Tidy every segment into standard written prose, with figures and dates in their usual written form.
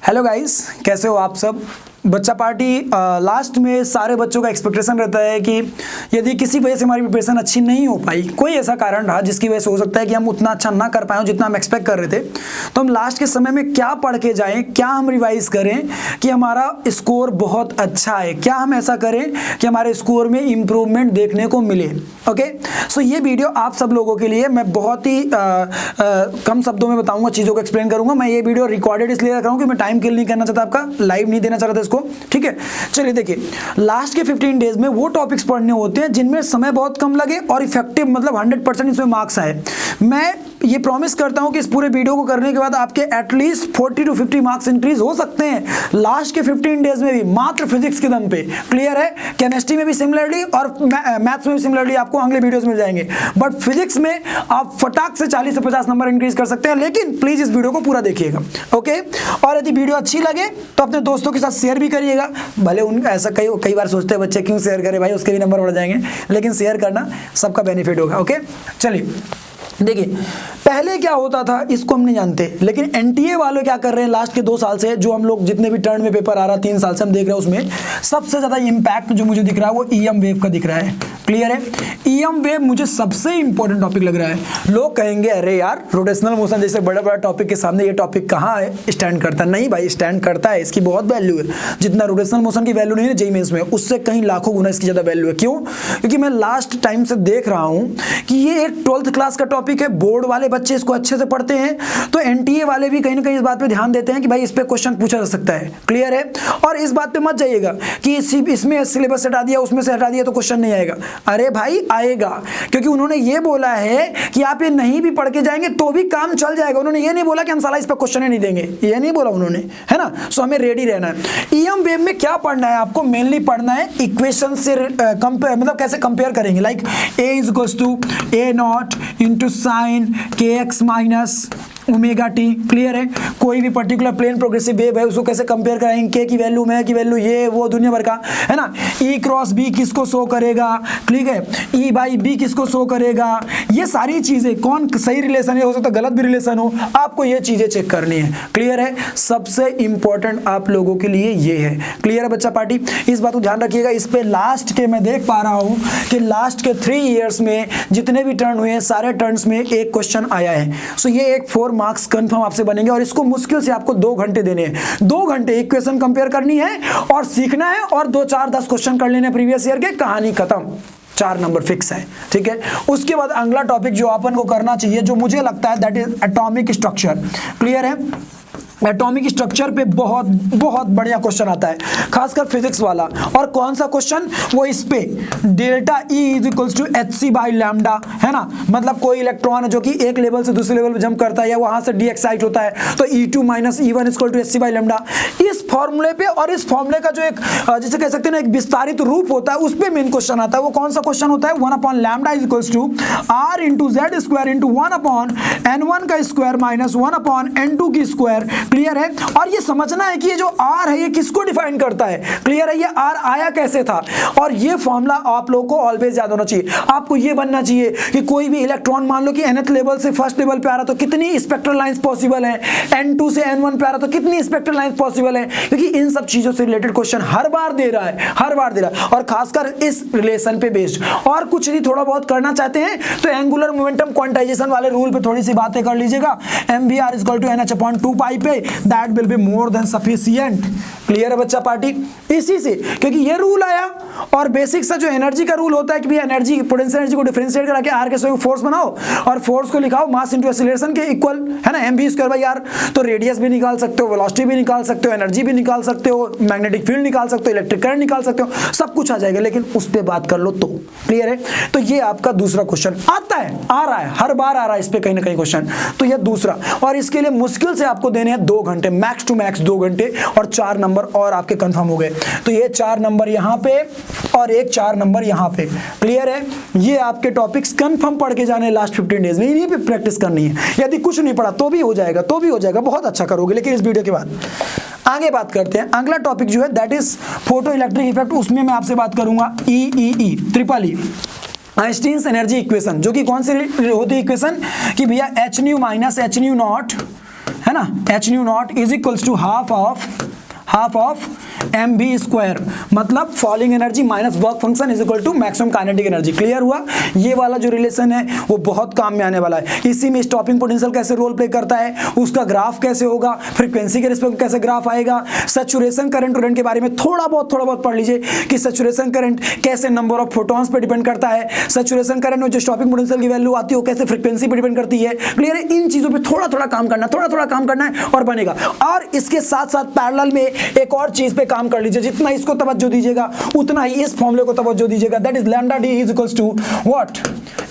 Hello guys, कैसे हो आप सब। बच्चा पार्टी लास्ट में सारे बच्चों का एक्सपेक्टेशन रहता है कि यदि किसी वजह से हमारी प्रिपरेशन अच्छी नहीं हो पाई, कोई ऐसा कारण रहा जिसकी वजह से हो सकता है कि हम उतना अच्छा ना कर पाए जितना हम एक्सपेक्ट कर रहे थे, तो हम लास्ट के समय में क्या पढ़ के जाएं, क्या हम रिवाइज करें कि हमारा स्कोर बहुत अच्छा है, क्या हम ऐसा करें कि हमारे स्कोर में इम्प्रूवमेंट देखने को मिले। ओके, सो ये वीडियो आप सब लोगों के लिए मैं बहुत ही कम शब्दों में बताऊंगा, चीज़ों को एक्सप्लेन करूंगा। मैं ये वीडियो रिकॉर्डेड इसलिए रख रहा हूँ कि मैं टाइम किल नहीं करना चाहता, आपका लाइव नहीं देना चाह रहा था इसको। ठीक है, चलिए देखिए, लास्ट के 15 डेज में वो टॉपिक्स पढ़ने होते हैं जिनमें समय बहुत कम लगे और इफेक्टिव मतलब 100% इसमें मार्क्स आए। मैं ये प्रॉमिस करता हूं कि इस पूरे वीडियो को करने के बाद आपके एटलीस्ट 40 to 50 मार्क्स इंक्रीज हो सकते हैं लास्ट के 15 डेज में भी, मात्र फिजिक्स के दम पे। क्लियर है, केमिस्ट्री में भी सिमिलरली और मैथ्स में भी सिमिलरली आपको अगले वीडियोस मिल जाएंगे, बट फिजिक्स में आप फटाक से 40 से 50 नंबर इंक्रीज कर सकते हैं। लेकिन प्लीज इस वीडियो को पूरा देखिएगा, ओके। और यदि वीडियो अच्छी लगे तो अपने दोस्तों के साथ शेयर भी करिएगा। भले उन ऐसा कई बार सोचते हैं बच्चे, क्यों शेयर करें भाई, उसके भी नंबर बढ़ जाएंगे, लेकिन शेयर करना सबका बेनिफिट होगा। ओके, चलिए देखिए, पहले क्या होता था इसको हम नहीं जानते, लेकिन एनटीए वाले क्या कर रहे हैं लास्ट के 2 साल से, जो हम लोग जितने भी टर्न में पेपर आ रहा 3 साल से हम देख रहे हैं, उसमें सबसे ज्यादा इंपैक्ट जो मुझे दिख रहा है वो ईएम वेव का दिख रहा है। क्लियर है, ईएम वेव मुझे सबसे इंपॉर्टेंट टॉपिक लग रहा है। लोग कहेंगे अरे यार रोटेशनल मोशन जैसे बड़ा बड़ा टॉपिक के सामने ये टॉपिक कहाँ है स्टैंड करता है। नहीं भाई, स्टैंड करता है, इसकी बहुत वैल्यू है। जितना रोटेशनल मोशन की वैल्यू नहीं है जेईई मेंस में, उससे कहीं लाखों गुना इसकी ज्यादा वैल्यू है। क्यों? क्योंकि मैं लास्ट टाइम से देख रहा हूं कि ये एक 12th क्लास का टॉपिक है, बोर्ड वाले बच्चे इसको अच्छे से पढ़ते हैं, तो एनटीए वाले भी कहीं ना कहीं इस बात पे ध्यान देते हैं कि भाई इस पे क्वेश्चन पूछा जा सकता है। क्लियर है, और इस बात पे मत जाइएगा कि इसमें सिलेबस हटा दिया उसमें से हटा दिया तो क्वेश्चन नहीं आएगा। अरे भाई आएगा, क्योंकि उन्होंने ये बोला है कि आप ये नहीं भी पढ़ के जाएंगे तो भी काम चल जाएगा। उन्होंने ये नहीं बोला कि हम साला इस पे क्वेश्चन ही नहीं देंगे, ये नहीं बोला उन्होंने, है ना। सो हमें रेडी रहना है। ईएम वेव में क्या पढ़ना है आपको, मेनली पढ़ना है इक्वेशन से कंपेयर, मतलब कैसे कंपेयर करेंगे, like A is equals to A not into sine के X minus omega T. Clear है, कोई भी पर्टिकुलर प्लेन प्रोग्रेसिव वेव है उसको कैसे कंपेयर कराएंगे, के की वैल्यू में की वैल्यू ये वो दुनिया भर का, है ना। ई क्रॉस बी किसको शो करेगा, ठीक है, ई बाई बी किसको शो करेगा, ये सारी चीजें कौन सही रिलेशन है, हो सकता है गलत भी रिलेशन हो, आपको ये चीजें चेक करनी है। क्लियर है, सबसे इंपॉर्टेंट आप लोगों के लिए ये है। क्लियर है बच्चा पार्टी, इस बात को ध्यान रखिएगा। इस पे लास्ट के मैं देख पा रहा हूं कि लास्ट के 3 ईयर्स में जितने भी टर्न हुए सारे टर्न्स में एक क्वेश्चन आया है। सो ये एक 4 मार्क्स कंफर्म आपसे बनेंगे और इसको मुश्किल से आपको 2 घंटे देने हैं। 2 घंटे इक्वेशन कंपेयर करनी है और सीखना है, और 2 4 10 क्वेश्चन कर लेने प्रीवियस ईयर के, कहानी खत्म, 4 नंबर फिक्स है। ठीक है, उसके बाद अगला टॉपिक जो अपन को करना चाहिए, जो मुझे लगता है that is atomic structure. Clear है, एटॉमिक स्ट्रक्चर पे बहुत बहुत बढ़िया क्वेश्चन आता है, खासकर फिजिक्स वाला। और कौन सा क्वेश्चन, वो इस पे delta E is equals to H C by lambda, है ना। मतलब कोई इलेक्ट्रॉन है जो कि एक लेवल से दूसरे लेवल पे जंप करता है या वहां से डी एक्साइट होता है, तो E2 minus E1 equal to H C by lambda. इस फॉर्मूले पे और इस फॉर्मूले का जो एक जिसे कह सकते हैं ना एक विस्तारित रूप होता है, उस पे मेन क्वेश्चन आता है। वो कौन सा क्वेश्चन होता है, 1 upon lambda is equals to R into Z square into 1 upon N1 का स्क्वायर माइनस 1 अपॉन N2 की स्क्वायर। क्लियर है, और ये समझना है कि ये जो R है ये किसको डिफाइन करता है। क्लियर है, ये R आया कैसे था, और ये फॉर्मूला आप लोगों को ऑलवेज याद होना चाहिए। आपको ये बनना चाहिए कि कोई भी इलेक्ट्रॉन मान लो कि nth लेवल से फर्स्ट लेवल पे आ रहा तो कितनी स्पेक्ट्रल लाइंस पॉसिबल है, N2 से N1 पे आ रहा तो कितनी स्पेक्ट्रल लाइंस पॉसिबल है, क्योंकि इन सब चीजों से रिलेटेड क्वेश्चन हर बार दे रहा है, हर बार दे रहा है, और खासकर इस रिलेशन पे बेस्ड। और कुछ नहीं, थोड़ा बहुत करना चाहते हैं तो एंगुलर मोमेंटम क्वांटाइजेशन वाले रूल पे थोड़ी सी बातें कर लीजिएगा। mvr equal to NH upon 2 pi पे, that will be more than sufficient. Clear है बच्चा पार्टी, इसी से, क्योंकि ये रूल आया और बेसिक सा जो एनर्जी का रूल होता है कि भी एनर्जी पोटेंशियल एनर्जी को डिफरेंशिएट करके आर के फोर्स बनाओ और फोर्स को लिखाओ मास इनटू एक्सीलरेशन के इक्वल, है ना, mv स्क्वायर बाई आर। तो रेडियस भी निकाल सकते हो, वेलोसिटी भी निकाल सकते हो, एनर्जी भी निकाल सकते हो, मैग्नेटिक फील्ड निकाल सकते हो, इलेक्ट्रिक करंट निकाल सकते हो, सब कुछ आ जाएगा। लेकिन उस पे बात कर लो तो क्लियर है। तो ये आपका दूसरा क्वेश्चन आता है, आ रहा है, हर बार आ रहा है इस पे कहीं ना कहीं क्वेश्चन। तो ये दूसरा, और इसके लिए मुश्किल से आपको देने हैं 2 घंटे, मैक्स टू मैक्स 2 घंटे, और 4 नंबर और आपके कंफर्म हो गए। तो ये 4 नंबर यहाँ पे और एक 4 नंबर यहाँ पे। क्लियर है, ये आपके टॉपिक्स कंफर्म पढ़ के जाने लास्ट 15 डेज में, इन्हीं पे प्रैक्टिस करनी है। यदि कुछ नहीं पढ़ा तो भी हो जाएगा, तो भी हो जाएगा, बहुत अच्छा करोगे। लेकिन इस वीडियो के बाद आगे बात करते हैं। अगला टॉपिक जो है that is photo electric effect, उसमें मैं आपसे बात करूंगा triple E Einstein's energy equation, जो कि कौन सी होती है इक्वेशन कि भैया H nu minus H nu not, है ना, H nu not is equals to half of M V square, मतलब falling energy minus work function is equal to maximum kinetic energy. Clear हुआ? ये वाला जो रिलेशन है वो बहुत काम में आने वाला है। इसी में स्टॉपिंग पोटेंशियल कैसे रोल प्ले करता है, उसका ग्राफ कैसे होगा, फ्रीक्वेंसी के रिस्पेक्ट कैसे ग्राफ आएगा, सैचुरेशन करंट के बारे में थोड़ा बहुत पढ़ लीजिए कि सैचुरेशन करंट कैसे नंबर ऑफ फोटॉन्स पे डिपेंड करता है, सैचुरेशन करंट में जो स्टॉपिंग पोटेंशियल की वैल्यू आती है वो कैसे फ्रीक्वेंसी पे डिपेंड करती है। क्लियर है? इन चीजों पे थोड़ा काम करना है और बनेगा। और इसके साथ साथ पैरेलल में एक और चीज पे काम कर लीजिए, जितना इसको तवज्जो दीजिएगा उतना ही इस फॉर्मूले को तवज्जो दीजिएगा, that is lambda D is equals to what,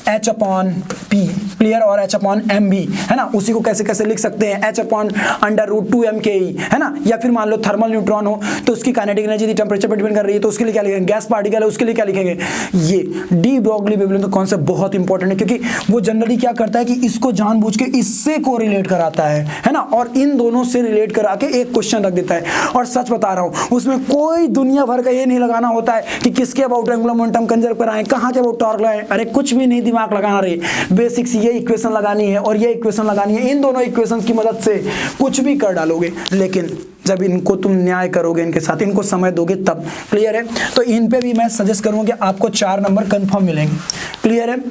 h upon p। Clear? और h अपॉन m भी है ना, उसी को कैसे लिख सकते हैं, h upon under root 2m के ई, है ना। या फिर मान लो थर्मल न्यूट्रॉन हो तो उसकी काइनेटिक एनर्जी टेम्परेचर पर डिपेंड कर रही है, तो उसके लिए क्या लिखेंगे, गैस पार्टिकल है उसके लिए क्या लिखेंगे, ये डी ब्रोगली वेवलेंथ कॉन्सेप्ट बहुत इंपॉर्टेंट है, क्योंकि वो जनरली क्या करता है कि इसको जानबूझ के इससे को रिलेट कराता है ना, और इन दोनों से रिलेट करा के एक क्वेश्चन रख देता है। और सच बता रहा हूं उसमें कोई दुनिया भर का ये नहीं लगाना होता है कि किसके अबाउट एंगुलर मोमेंटम कंजर्व कराएं, कहां के अबाउट टॉर्क लगाएं, अरे कुछ भी नहीं दिमाग लगाना रे, बेसिक्स ये इक्वेशन लगानी है और ये इक्वेशन लगानी है, इन दोनों इक्वेशंस की मदद से कुछ भी कर डालोगे। लेकिन जब इनको तुम न्याय करोगे, इनके साथ इनको समय दोगे तब। क्लियर है? तो इन पे भी मैं सजेस्ट करूंगा कि आपको 4 नंबर कंफर्म मिलेंगे। क्लियर है?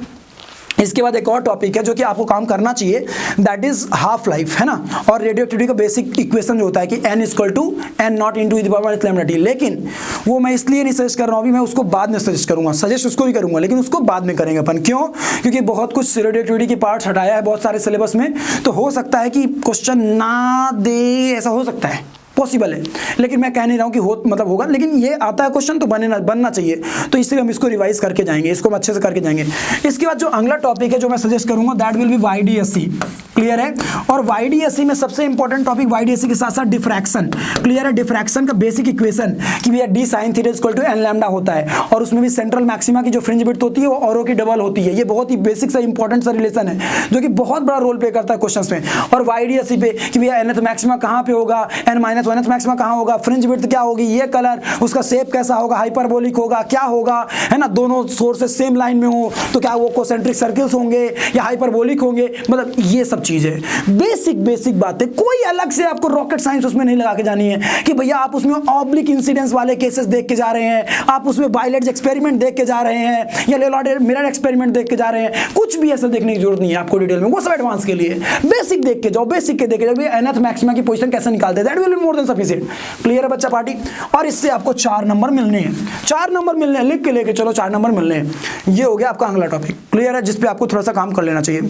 इसके बाद एक और टॉपिक है जो कि आपको काम करना चाहिए, दैट इज हाफ लाइफ, है ना, और रेडियोएक्टिविटी का बेसिक इक्वेशन जो होता है कि n equal to n naught into the power lambda T. लेकिन वो मैं इसलिए नहीं सजेस्ट कर रहा हूँ अभी, मैं उसको बाद में सजेस्ट करूंगा, सजेस्ट उसको भी करूंगा लेकिन उसको बाद में करेंगे अपन। क्यों? क्योंकि बहुत कुछ रेडियोएक्टिविटी के पार्ट्स हटाया है बहुत सारे सिलेबस में, तो हो सकता है कि क्वेश्चन ना दे, ऐसा हो सकता है, पॉसिबल है। लेकिन मैं कह नहीं रहा हूं कि हो मतलब होगा, लेकिन ये आता है क्वेश्चन तो बनना चाहिए, तो इसलिए हम इसको रिवाइज करके जाएंगे, इसको हम अच्छे से करके जाएंगे। इसके बाद जो अगला टॉपिक है जो मैं सजेस्ट करूंगा that will B YDSC। Clear है? और YDSC में सबसे इंपॉर्टेंट टॉपिक YDSC के साथ साथ डिफ्रैक्शन। क्लियर है? डिफ्रैक्शन का बेसिक इक्वेशन कि भैया d sin theta equal to n lambda होता है, और उसमें भी सेंट्रल मैक्सिमा की जो फ्रिंज विड्थ होती है वो औरों की डबल होती है। ये बहुत ही बेसिक सा इंपॉर्टेंट सा रिलेशन है जो कि बहुत बड़ा रोल प्ले करता है क्वेश्चंस में। और YDSC पे कि भैया nth मैक्सिमा कहां पे होगा, n-1th मैक्सिमा कहां होगा, फ्रिंज विड्थ क्या होगी, ये कलर, उसका शेप कैसा होगा, हाइपरबोलिक होगा, क्या होगा, है ना, दोनों सोर्सेस सेम लाइन में हो तो क्या वो कोसेंट्रिक सर्कल्स होंगे या हाइपरबोलिक होंगे, मतलब ये सब चीजें बेसिक बातें, कोई अलग से आपको रॉकेट साइंस उसमें नहीं लगा के जानी है कि भैया आप उसमें ऑब्लिक इंसिडेंस वाले केसेस देख के जा रहे हैं, आप उसमें बायलेट्स एक्सपेरिमेंट देख के जा रहे हैं या लेलॉर्ड मिरर एक्सपेरिमेंट देख के जा रहे हैं, कुछ भी ऐसा देखने की जरूरत नहीं है आपको डिटेल में, वो सब एडवांस के लिए। बेसिक देख के जाओ, बेसिक के देख के जाओ, nth मैक्सिमा की पोजीशन कैसे निकालते हैं, that will be more than sufficient. Clear है बच्चा पार्टी? और इससे आपको 4 नंबर मिलने हैं, 4 नंबर मिलने हैं, लिख के लेके चलो 4 नंबर मिलने हैं। ये हो गया आपका अगला टॉपिक। क्लियर है? जिसपे आपको थोड़ा सा काम कर लेना चाहिए।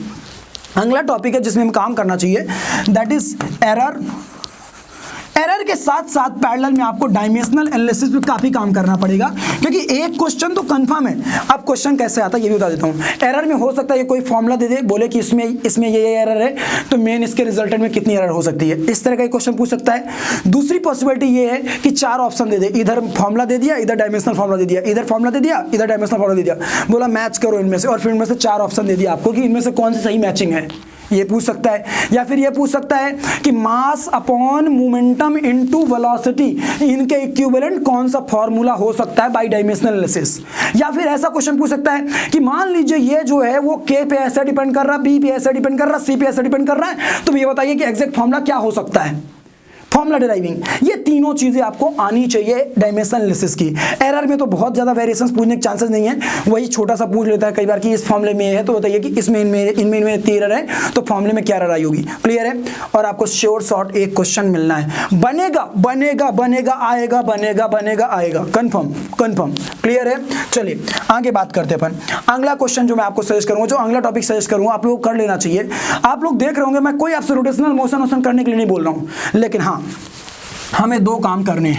अगला टॉपिक है जिसमें हम काम करना चाहिए, दैट इज एरर। एरर के साथ साथ पैरेलल में आपको डायमेंशनल एनालिसिस पे काफी काम करना पड़ेगा, क्योंकि एक क्वेश्चन तो कंफर्म है। अब क्वेश्चन कैसे आता है ये भी बता देता हूं। एरर में हो सकता है ये कोई फॉर्मूला दे दे, बोले कि इसमें ये एरर है, तो मेन इसके रिजल्टेंट में कितनी एरर हो सकती है, इस तरह का क्वेश्चन पूछ सकता है। दूसरी पॉसिबिलिटी ये है कि 4 ऑप्शन दे दे, इधर फॉर्मूला दे दिया, इधर डायमेंशनल फॉर्मूला दे दिया, इधर फॉर्मूला दे दिया, इधर डायमेंशनल फॉर्मूला दे दिया, बोला मैच करो इनमें से, और फिर इनमें से 4 ऑप्शन दे दिया आपको कि इनमें से कौन सी सही मैचिंग है, ये पूछ सकता है। या फिर ये पूछ सकता है कि mass upon momentum into velocity, इनके इक्विवेलेंट कौन सा फॉर्मूला हो सकता है बाय डायमेंशनल एनालिसिस। या फिर ऐसा क्वेश्चन पूछ सकता है कि मान लीजिए ये जो है वो K पे ऐसा डिपेंड कर रहा है, B पे ऐसा डिपेंड कर रहा है, C पे ऐसा डिपेंड कर रहा है, तो ये बताइए कि एग्जैक्ट फॉर्मूला क्या हो सकता है, फॉर्मूला डिराइविंग। ये तीनों चीजें आपको आनी चाहिए डायमेंशनल एनालिसिस की। एरर में तो बहुत ज्यादा वेरिएशंस पूछने के चांसेस नहीं है, वही छोटा सा पूछ लेता है कई बार कि इस फॉर्मूले में है, तो बताइए कि इसमें इनमें एरर है, तो फॉर्मूले में क्या एरर आई होगी। क्लियर है? और आपको श्योर शॉर्ट एक क्वेश्चन मिलना है, बनेगा आएगा, कंफर्म। क्लियर है? चलिए आगे बात करते हैं अपन। अगला क्वेश्चन जो मैं आपको सजेस्ट करूंगा, जो अगला टॉपिक सजेस्ट करूंगा, आप लोग कर लेना चाहिए। आप लोग देख रहे होंगे मैं कोई आपसे रोटेशनल मोशन करने के लिए नहीं बोल रहा हूं, लेकिन हाँ हमें 2 काम करने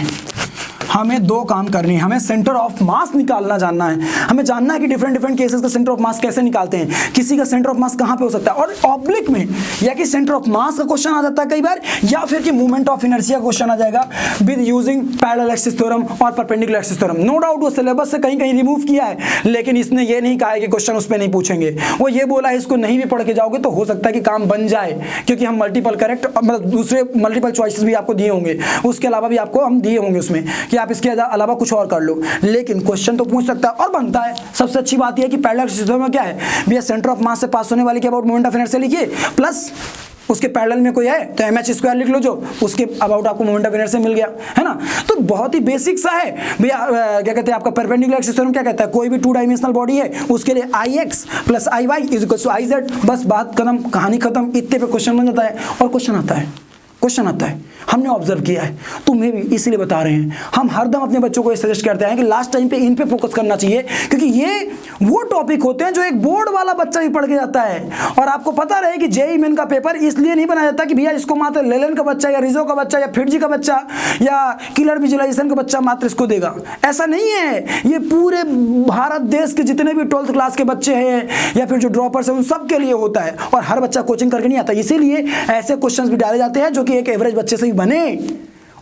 हैं, हमें सेंटर ऑफ मास निकालना जानना है। हमें जानना है कि डिफरेंट केसेस का सेंटर ऑफ मास कैसे निकालते हैं, किसी का सेंटर ऑफ मास कहां पे हो सकता है, और ऑब्लिक में या कि सेंटर ऑफ मास का क्वेश्चन आ जाता है कई बार, या फिर कि मूवमेंट ऑफ इनर्शिया क्वेश्चन आ जाएगा with using parallel axis theorem और perpendicular axis theorem. No doubt वो सिलेबस से कहीं रिमूव किया है, लेकिन इसने ये नहीं कहा है कि क्वेश्चन उस पर नहीं पूछेंगे। वो ये बोला है इसको नहीं भी पढ़ के जाओगे तो हो सकता है कि काम बन जाए, क्योंकि हम मल्टीपल करेक्ट मतलब दूसरे मल्टीपल चॉइसेस भी आपको दिए होंगे, उसके अलावा भी आपको हम दिए होंगे उसमें कि आप इसके अलावा कुछ और कर लो, लेकिन क्वेश्चन तो पूछ सकता है और बनता है। सबसे अच्छी बात यह है कि पैरेलल एक्सिस थ्योरम में क्या है भैया, सेंटर ऑफ मास से पास होने वाली के अबाउट मोमेंट ऑफ इनर्शिया लिखिए प्लस उसके पैरेलल में कोई है तो mh स्क्वायर लिख लो, जो उसके अबाउट आपको मोमेंट ऑफ इनर्शिया मिल गया, है ना। तो बहुत ही बेसिक सा है भैया। क्या कहते हैं आपका परपेंडिकुलर एक्सिस थ्योरम क्या कहता है, कोई भी 2 डायमेंशनल बॉडी है उसके लिए Ix plus Iy is equal to Iz, बस बात खत्म, कहानी खत्म, इतने पे क्वेश्चन बन जाता है। और क्वेश्चन आता है, हमने ऑब्जर्व किया है, तुम्हें भी इसलिए बता रहे हैं। हम हरदम अपने बच्चों को ये सजेस्ट करते हैं कि लास्ट टाइम पे इन पे फोकस करना चाहिए, क्योंकि ये वो टॉपिक होते हैं जो एक बोर्ड वाला बच्चा भी पढ़ के जाता है। और आपको पता रहे कि जेईई मेन का पेपर इसलिए नहीं बनाया जाता कि भैया इसको मात्र लेलन का बच्चा या रिजो का बच्चा या फिटजी का बच्चा या किलर विजुअलाइजेशन का बच्चा मात्र इसको देगा, ऐसा नहीं है। ये पूरे भारत देश के जितने भी 12th क्लास के बच्चे हैं या फिर जो ड्रॉपर्स हैं उन सब के लिए होता है। और हर बच्चा कोचिंग करके नहीं आता, इसीलिए ऐसे क्वेश्चन भी डाले जाते हैं जो कि एक एवरेज बच्चे से ही बने,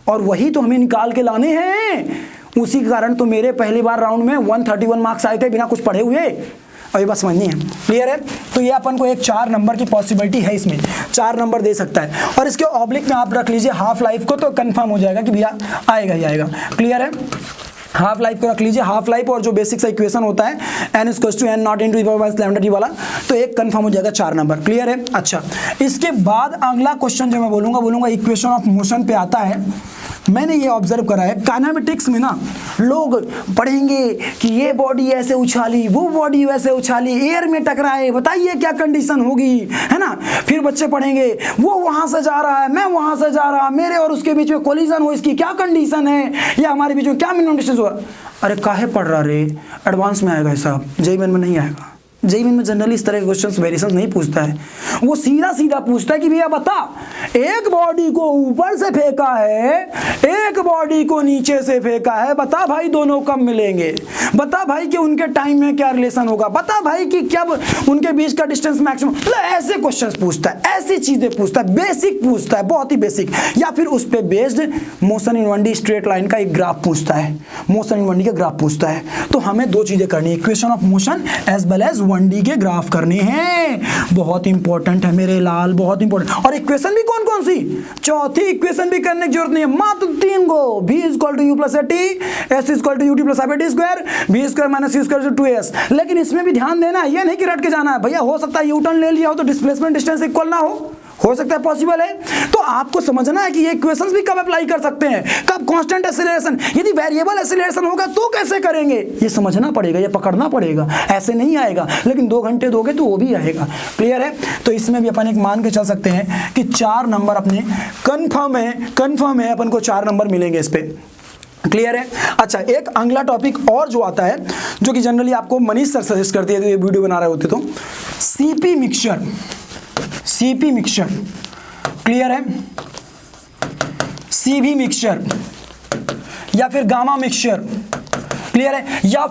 और वही तो हमें निकाल के लाने हैं। उसी के कारण तो मेरे पहली बार राउंड में 131 मार्क्स आए थे बिना कुछ पढ़े हुए। अभी बस समझनी है, क्लियर है। तो ये अपन को एक 4 नंबर की पॉसिबिलिटी है, इसमें 4 नंबर दे सकता है। और इसके ऑब्लिक में आप रख लीजिए हाफ लाइफ को, तो कंफर्म हो जाएगा कि भैया आएगा ही आएगा, क्लियर है। हाफ लाइफ को रख लीजिए, हाफ लाइफ और जो बेसिक सा इक्वेशन होता है n = n not into lambda T वाला, तो एक कंफर्म हो जाएगा 4 नंबर, क्लियर है। अच्छा, इसके बाद अगला क्वेश्चन जो मैं बोलूंगा इक्वेशन ऑफ मोशन पे आता है। मैंने ये ऑब्जर्व करा है काइनेमेटिक्स में ना, लोग पढ़ेंगे कि ये बॉडी ऐसे उछाली, वो बॉडी वैसे उछाली, एयर में टकराए, बताइए क्या कंडीशन होगी, है ना। फिर बच्चे पढ़ेंगे वो वहां से जा रहा है, मैं वहां से जा रहा, मेरे और उसके बीच में कोलिजन हो, इसकी क्या कंडीशन है, या हमारे बीच में क्या मिनिमम डिस्टेंस होगा। अरे काहे पढ़ रहा रे, एडवांस में आएगा हिसाब, जेईई मेन में नहीं आएगा। जेईई मेन में जनरली इस तरह के क्वेश्चंस वेरिएशंस नहीं पूछता है, वो सीधा पूछता है कि भैया बता, एक बॉडी को ऊपर से फेंका है, एक बॉडी को नीचे से फेंका है, बता भाई दोनों कब मिलेंगे, बता भाई कि उनके टाइम में क्या रिलेशन होगा, बता भाई कि कब उनके बीच का डिस्टेंस मैक्सिमम। ऐसे क्वेश्चंस पूछता है, ऐसी चीजें पूछता है, बेसिक पूछता है, बहुत ही बेसिक। या फिर उस पर based motion in 1D straight line का एक ग्राफ पूछता है, मोशन इन 1D का ग्राफ पूछता है। तो हमें 2 चीजें करनी है, equation of motion as well as 1D के ग्राफ करने हैं। बहुत इंपॉर्टेंट है मेरे लाल, बहुत इंपॉर्टेंट। और इक्वेशन भी कौन कौन सी, चौथी इक्वेशन भी करने की जरूरत नहीं है, मात्र 3 गो, v = u + at, s = ut + rt square, v² - c² = 2s। लेकिन इसमें भी ध्यान देना है, ये नहीं कि रट के जाना है भैया। हो सकता है यू टर्न ले लिया हो तो डिस्प्लेसमेंट डिस्टेंस इक्वल ना हो सकता है, पॉसिबल है। तो आपको समझना है कि ये इक्वेशंस भी कब अप्लाई कर सकते हैं, कब कांस्टेंट एक्सीलरेशन, यदि वेरिएबल एक्सीलरेशन होगा तो कैसे करेंगे, ये समझना पड़ेगा, ये पकड़ना पड़ेगा। ऐसे नहीं आएगा, लेकिन 2 घंटे दोगे तो वो भी आएगा, क्लियर है। तो इसमें भी अपन एक मान के चल सकते हैं कि 4 नंबर अपने कंफर्म है, अपन को 4 नंबर मिलेंगे इस पे, क्लियर है। अच्छा, एक अगला टॉपिक और जो आता है, जो कि जनरली आपको मनीष सर सजेस्ट करते हैं, तो ये वीडियो बना रहे होते तो सीपी मिक्सचर, क्लियर है। सीवी मिक्सचर या फिर गामा मिक्सचर, क्लियर है। या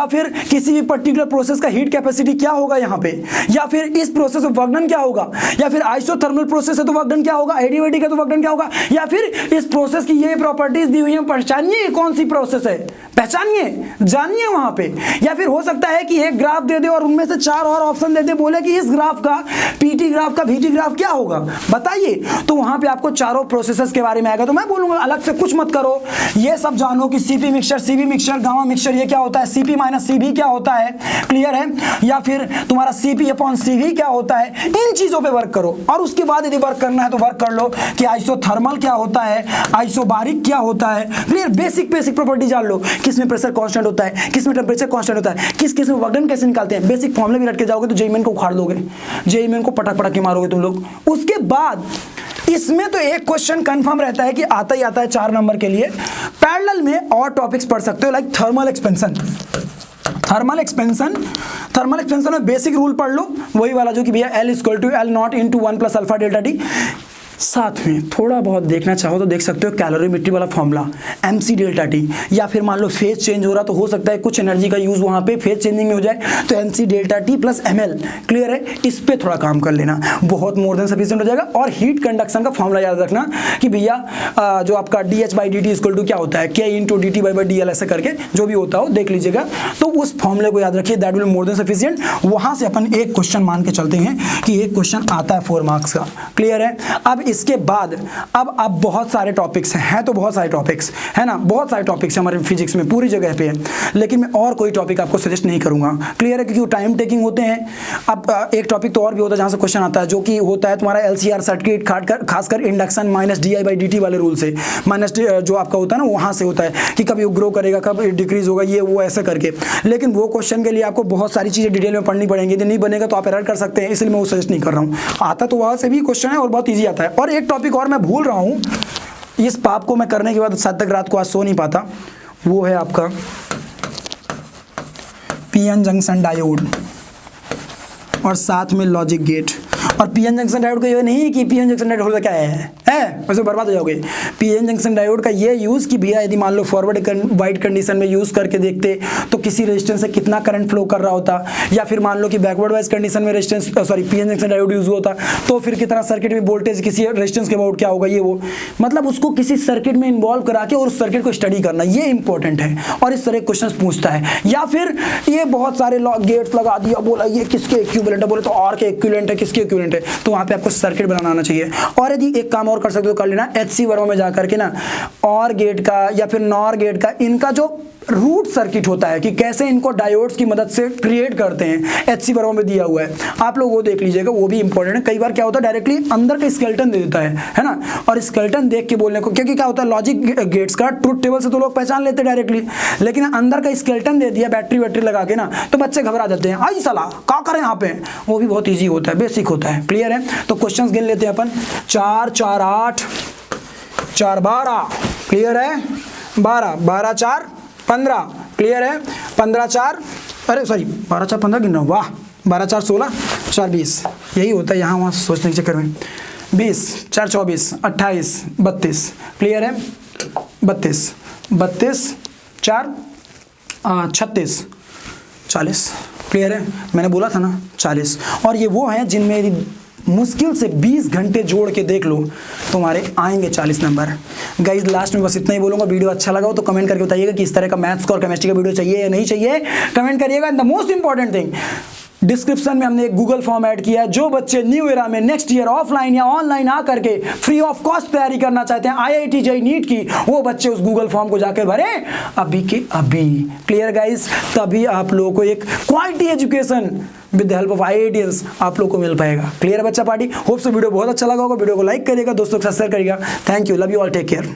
फिर किसी भी पर्टिकुलर प्रोसेस का हीट कैपेसिटी क्या होगा यहाँ पे, या फिर इस प्रोसेस में वर्क डन क्या होगा, या फिर आइसोथर्मल प्रोसेस है तो वर्क डन क्या होगा, एडिएबेटिक है तो वर्क डन क्या होगा, या फिर इस प्रोसेस की ये प्रॉपर्टीज दी हुई है, पहचानिए कौन सी प्रोसेस है, पहचानिए, जानिए वहां पे। या फिर हो सकता है कि एक ग्राफ दे दे और उनमें से 4 और ऑप्शन दे दे, बोले कि इस ग्राफ का, पीटी ग्राफ का वीटी ग्राफ क्या होगा, बताइए। तो वहां पे आपको चारों प्रोसेसेस के बारे में आएगा। तो मैं बोलूंगा अलग से कुछ मत करो, ये सब जानो कि CP mixture, CV mixture, gamma mixture ये क्या होता है, सीपी - सीवी क्या होता है, क्लियर है। या फिर तुम्हारा CP/CV क्या होता है, इन चीजों पे वर्क करो। और उसके बाद यदि वर्क करना है तो वर्क कर लो कि आइसोथर्मल क्या होता है, आइसोबारिक क्या होता है, क्लियर। बेसिक प्रॉपर्टी जान लो, किस में प्रेशर कांस्टेंट होता है, किस में टेंपरेचर कांस्टेंट होता है, किस में वर्क डन कैसे निकालते हैं। बेसिक फॉर्मूले भी रट के जाओगे तो जेईई मेन को उखाड़ दोगे, जेईई मेन को पटक के मारोगे तुम लोग। उसके बाद इसमें तो एक क्वेश्चन कंफर्म रहता है कि आता ही आता है 4 नंबर के लिए। पैरेलल में और टॉपिक्स पढ़ सकते हो, लाइक थर्मल एक्सपेंशन में बेसिक रूल पढ़ लो, वही वाला जो कि भैया L = L0 × 1 + alpha delta T. साथ में थोड़ा बहुत देखना चाहो तो देख सकते हो कैलोरीमेट्री वाला फॉर्मूला, MC डेल्टा टी। या फिर मान लो फेज चेंज हो रहा तो हो सकता है कुछ एनर्जी का यूज वहां पे फेज चेंजिंग में हो जाए, तो MC delta T + ml, clear है। इस पे थोड़ा काम कर लेना, बहुत मोर देन सफिशिएंट हो जाएगा। और हीट कंडक्शन का फॉर्मूला याद रखना कि भैया जो आपका dH/dt = क्या होता है, K × dT/dL, ऐसे करके जो भी होता हो देख लीजिएगा। तो उस फॉर्मूले को याद रखिए, that will more than sufficient. वहां से अपन एक क्वेश्चन मान के चलते हैं कि एक क्वेश्चन आता है 4 मार्क्स का, क्लियर है। अब इसके बाद अब बहुत सारे टॉपिक्स हैं तो बहुत सारे टॉपिक्स है ना, बहुत सारे टॉपिक्स हमारे फिजिक्स में पूरी जगह पे है, लेकिन मैं और कोई टॉपिक आपको सजेस्ट नहीं करूंगा। क्लियर है, क्योंकि टाइम टेकिंग होते हैं। अब एक टॉपिक तो और भी होता है जहां से क्वेश्चन आता है, जो कि होता है तुम्हारा LCR सर्किट, खासकर इंडक्शन माइनस di/dt वाले रूल से, माइनस जो आपका होता है ना वहां से होता है कि कब ये ग्रो करेगा, कब डिक्रीज होगा, ये वो ऐसे करके। लेकिन वो क्वेश्चन के लिए आपको बहुत सारी चीजें डिटेल में पढ़नी पड़ेंगी, यदि नहीं बनेगा तो आप एरर कर सकते हैं, इसलिए मैं वो सजेस्ट नहीं कर रहा हूँ। आता तो वहां से भी क्वेश्चन है और बहुत ईजी आता है। और एक टॉपिक और मैं भूल रहा हूँ, इस पाप को मैं करने के बाद शायद तक रात को आज सो नहीं पाता, वो है आपका पीएन जंक्शन डायोड और साथ में लॉजिक गेट। और पीएन जंक्शन डायोड का ये नहीं कि पीएन जंक्शन डायोड होता क्या है वैसे बर्बाद हो जाओगे। पीएन जंक्शन डायोड का ये यूज कि भैया यदि मान लो फॉरवर्ड वाइड कंडीशन में यूज करके देखते तो किसी रेजिस्टेंस से कितना करंट फ्लो कर रहा होता, या फिर मान लो कि बैकवर्ड वाइज कंडीशन में resistance PN junction diode use होता तो फिर कितना सर्किट में वोल्टेज किसी रेजिस्टेंस के अबाउट क्या होगा, ये वो मतलब उसको किसी सर्किट में इन्वॉल्व करा के और उस सर्किट को स्टडी करना, ये इंपॉर्टेंट है और इस तरह क्वेश्चन पूछता है। या फिर ये बहुत सारे गेट्स लगा दिया, बोला ये किसके इक्विवेलेंट है, बोले तो आर के इक्विवेलेंट है, किसके इक्विवेलेंट है, तो वहां पे आपको सर्किट बनाना आना चाहिए। और यदि एक काम और कर सकते हो कर लेना, HC वर्मा में जाकर के ना और गेट का या फिर नॉर गेट का इनका जो रूट सर्किट होता है कि कैसे इनको डायोड्स की मदद से क्रिएट करते हैं, HC वर्मा में दिया हुआ है, आप लोग वो देख लीजिएगा, वो भी इंपॉर्टेंट है। कई बार क्या होता है डायरेक्टली अंदर का स्केलेटन दे देता है ना, और स्केलेटन देख के बोलने को, क्योंकि क्या होता है लॉजिक गेट्स का ट्रुथ टेबल से तो लोग पहचान लेते हैं डायरेक्टली, लेकिन अंदर का स्केलेटन दे दिया बैटरी वैटरी लगा के ना तो बच्चे घबरा जाते हैं, आई साला क्या करें यहाँ पे, वो भी बहुत ईजी होता है, बेसिक होता है। क्लियर है, तो क्वेश्चन गिन लेते हैं अपन, 4 4 8 4 12, क्लियर है, 12 12 4 15, क्लियर है, 15 4 अरे सॉरी 12 4 15 गिन रहा हूँ, वाह 12 4 16 4 20, यही होता है यहाँ वहाँ सोचने के चक्कर में। 20 4 24 28 32, क्लियर है, 32 32 4 36 40, क्लियर है, मैंने बोला था ना 40। और ये वो हैं जिनमें यदि मुश्किल से 20 घंटे जोड़ के देख लो तुम्हारे आएंगे 40 नंबर। गाइस लास्ट में बस इतना ही बोलूंगा, वीडियो अच्छा लगा हो तो कमेंट करके बताइएगा कि इस तरह का मैथ्स और केमिस्ट्री का वीडियो चाहिए या नहीं चाहिए, कमेंट करिएगा। The most important thing, description में हमने एक गूगल फॉर्म ऐड किया है, जो बच्चे न्यू एरा में नेक्स्ट ईयर ऑफलाइन या ऑनलाइन आ करके फ्री ऑफ कॉस्ट तैयारी करना चाहते हैं IIT JEE नीट की, वो बच्चे उस गूगल फॉर्म को जाकर भरें अभी के अभी। क्लियर गाइस, तभी आप लोगों को एक quality education with the help of IITians आप लोग को मिल पाएगा। क्लियर बच्चा पार्टी, होप से वीडियो बहुत अच्छा लगा होगा, वीडियो को लाइक करिएगा, दोस्तों के साथ शेयर करिएगा। Thank you, love you all, take care.